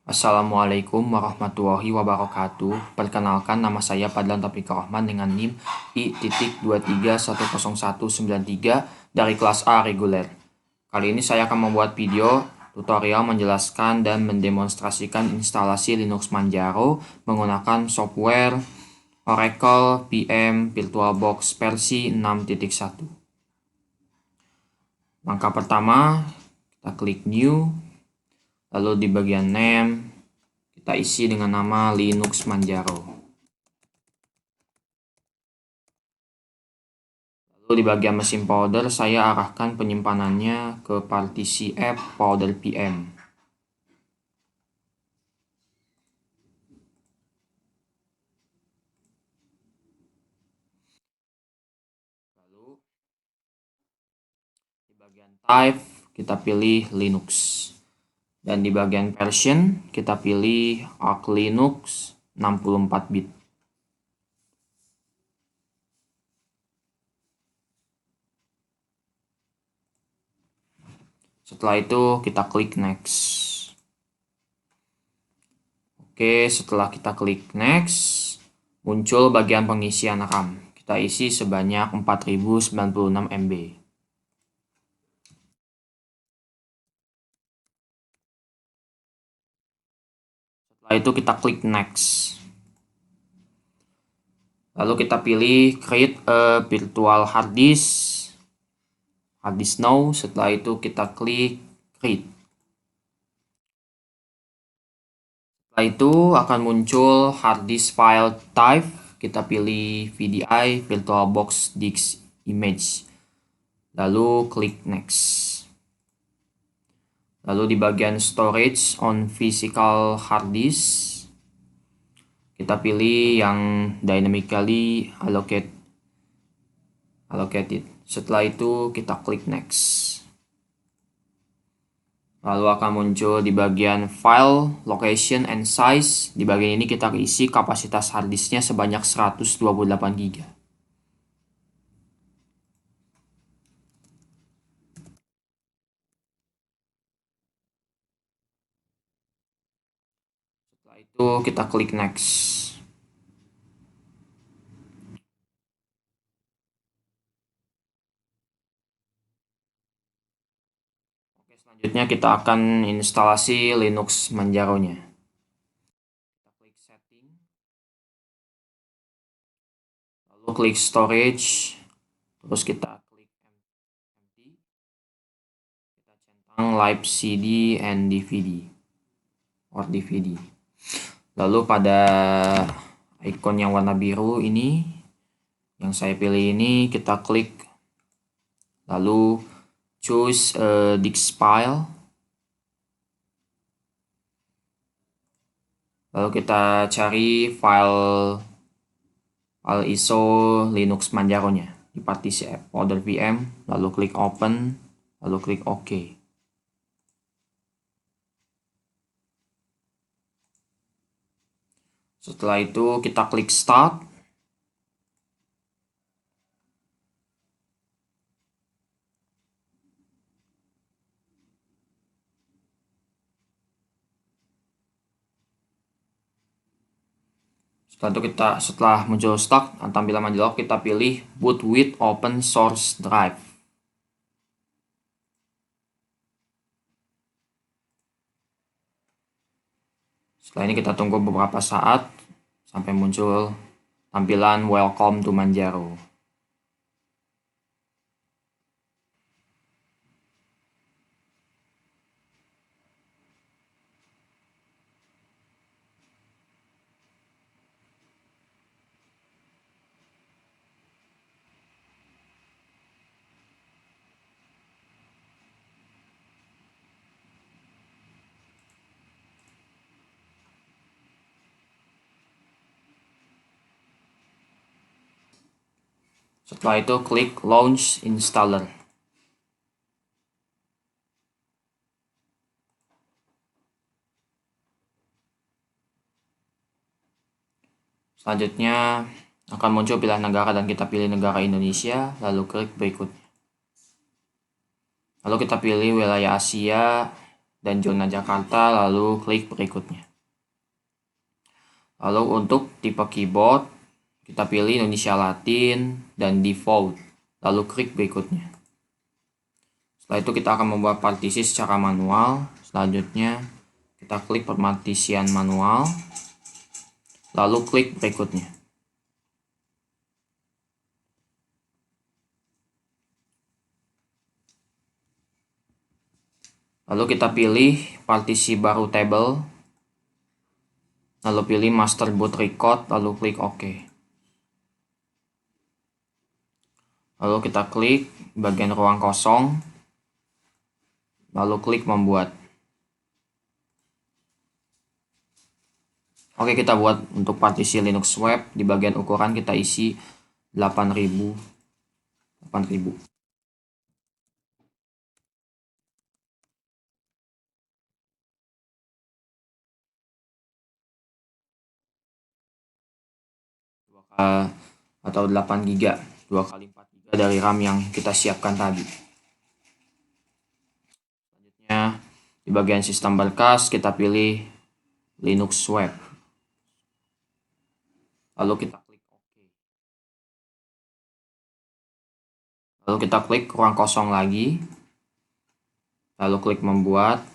Assalamualaikum warahmatullahi wabarakatuh. Perkenalkan, nama saya Padlan Taufiq Rahman dengan NIM I.23101193 dari kelas A reguler. Kali ini saya akan membuat video tutorial menjelaskan dan mendemonstrasikan instalasi Linux Manjaro menggunakan software Oracle PM VirtualBox versi 6.1. Langkah pertama, kita klik New. Lalu di bagian name, kita isi dengan nama Linux Manjaro. Lalu di bagian mesin folder, saya arahkan penyimpanannya ke partisi app folder PM. Lalu di bagian type, kita pilih Linux. Dan di bagian version, kita pilih Arch Linux 64 bit. Setelah itu kita klik next. Oke, setelah kita klik next, muncul bagian pengisian RAM. Kita isi sebanyak 4096 MB. Setelah itu kita klik next. Lalu kita pilih create a virtual hard disk now. Setelah itu kita klik create. Setelah itu akan muncul hard disk file type. Kita pilih VDI VirtualBox Disk Image. Lalu klik next. Lalu di bagian storage on physical hard disk, kita pilih yang dynamically allocated. Setelah itu kita klik next. Lalu akan muncul di bagian file, location, and size. Di bagian ini kita isi kapasitas hard disknya sebanyak 128 GB. Setelah itu kita klik next. Oke, selanjutnya kita akan instalasi Linux Manjaro-nya. Kita klik setting. Lalu klik storage. Terus kita klik empty. Kita centang live CD and DVD. Lalu pada icon yang warna biru ini, yang saya pilih ini, kita klik. Lalu choose a disk file. Lalu kita cari file ISO Linux Manjaro-nya di partisi app folder VM. Lalu klik open. Lalu klik OK. Setelah itu kita klik start. Setelah muncul start, tampilan menjawab, kita pilih boot with open source drive. Setelah ini kita tunggu beberapa saat sampai muncul tampilan welcome to Manjaro. Setelah itu klik launch installer. Selanjutnya akan muncul pilihan negara dan kita pilih negara Indonesia, lalu klik berikutnya. Lalu kita pilih wilayah Asia, dan zona Jakarta, lalu klik berikutnya. Lalu untuk tipe keyboard, kita pilih Indonesia Latin dan default, lalu klik berikutnya. Setelah itu kita akan membuat partisi secara manual. Selanjutnya kita klik perpartisian manual, lalu klik berikutnya. Lalu kita pilih partisi baru table, lalu pilih master boot record, lalu klik OK. Lalu kita klik bagian ruang kosong, lalu klik membuat. Oke, kita buat untuk partisi Linux web. Di bagian ukuran kita isi 8000. Atau 8 GB, 2 kali 4 GB dari RAM yang kita siapkan tadi. Selanjutnya di bagian sistem berkas kita pilih Linux web, lalu kita klik OK. Lalu kita klik ruang kosong lagi, lalu klik membuat.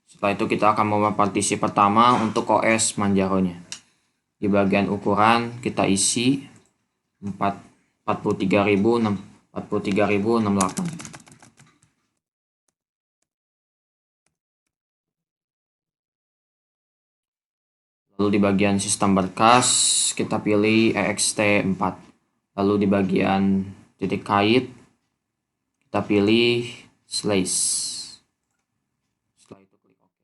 Setelah itu kita akan membuat partisi pertama untuk OS Manjaro-nya. Di bagian ukuran kita isi 43.068. Lalu di bagian sistem berkas kita pilih ext4. Lalu di bagian titik kait kita pilih slash. Setelah itu klik OK.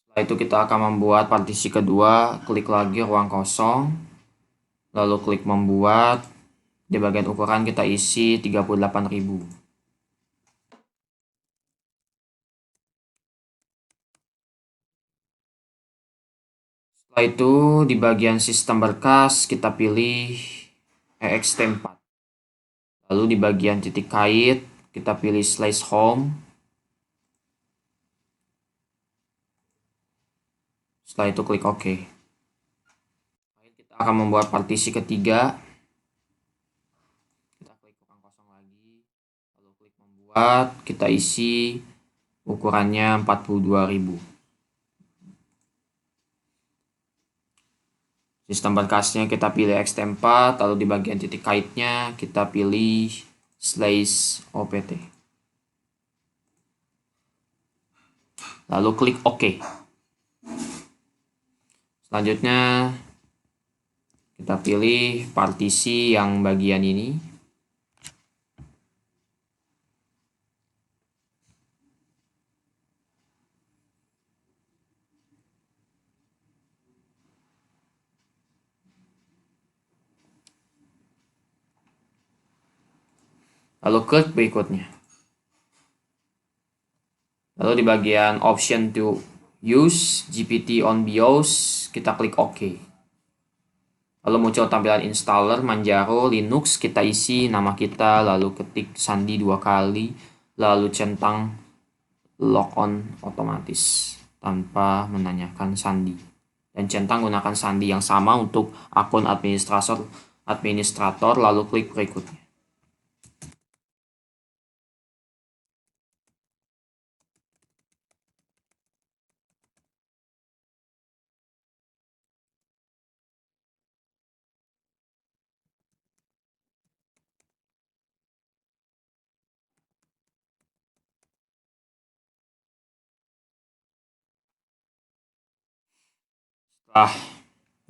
Setelah itu kita akan membuat partisi kedua, klik lagi ruang kosong, lalu klik membuat. Di bagian ukuran kita isi 38.000. Setelah itu di bagian sistem berkas kita pilih ext4. Lalu di bagian titik kait kita pilih slash home. Setelah itu klik OK. Kita akan membuat partisi ketiga. Kita klik ruang kosong lagi, lalu klik membuat. Kita isi ukurannya 42.000. Sistem berkasnya kita pilih ext4, lalu di bagian titik kaitnya kita pilih slash opt. Lalu klik OK. Selanjutnya kita pilih partisi yang bagian ini. Lalu klik berikutnya. Lalu di bagian option to use GPT on BIOS kita klik OK. Lalu muncul tampilan installer Manjaro Linux, kita isi nama kita, lalu ketik sandi 2 kali, lalu centang logon otomatis tanpa menanyakan sandi. Dan centang gunakan sandi yang sama untuk akun administrator, lalu klik berikutnya.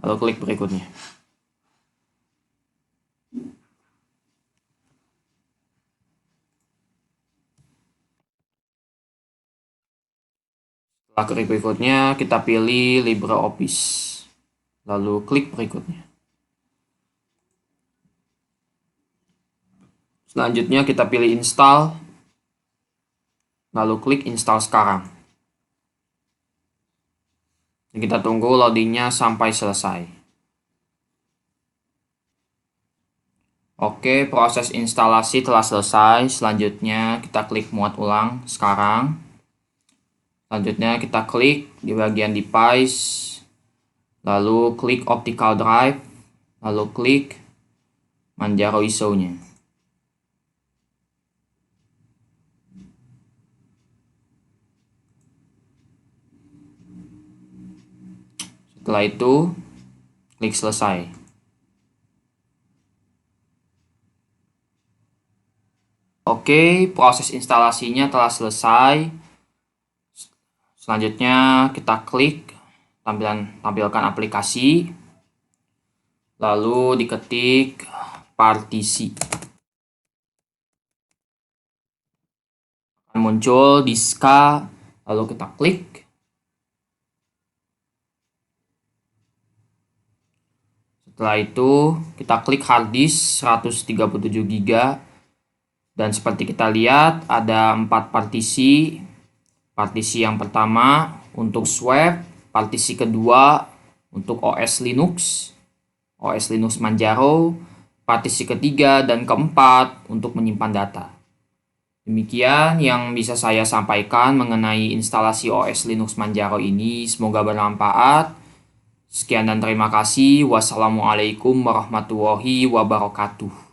Lalu klik berikutnya. Setelah klik berikutnya kita pilih LibreOffice, lalu klik berikutnya. Selanjutnya kita pilih install, lalu klik install sekarang. Kita tunggu loadingnya sampai selesai. Oke, proses instalasi telah selesai. Selanjutnya kita klik muat ulang sekarang. Selanjutnya kita klik di bagian device, lalu klik optical drive, lalu klik Manjaro ISO-nya. Setelah itu, klik selesai. Oke, proses instalasinya telah selesai. Selanjutnya kita klik tampilkan aplikasi, lalu diketik partisi. Akan muncul diska, lalu kita klik. Setelah itu kita klik hard disk 137 GB. Dan seperti kita lihat ada 4 partisi. Partisi yang pertama untuk swap, partisi kedua untuk OS Linux Manjaro, partisi ketiga dan keempat untuk menyimpan data. Demikian yang bisa saya sampaikan mengenai instalasi OS Linux Manjaro ini. Semoga bermanfaat. Sekian dan terima kasih. Wassalamualaikum warahmatullahi wabarakatuh.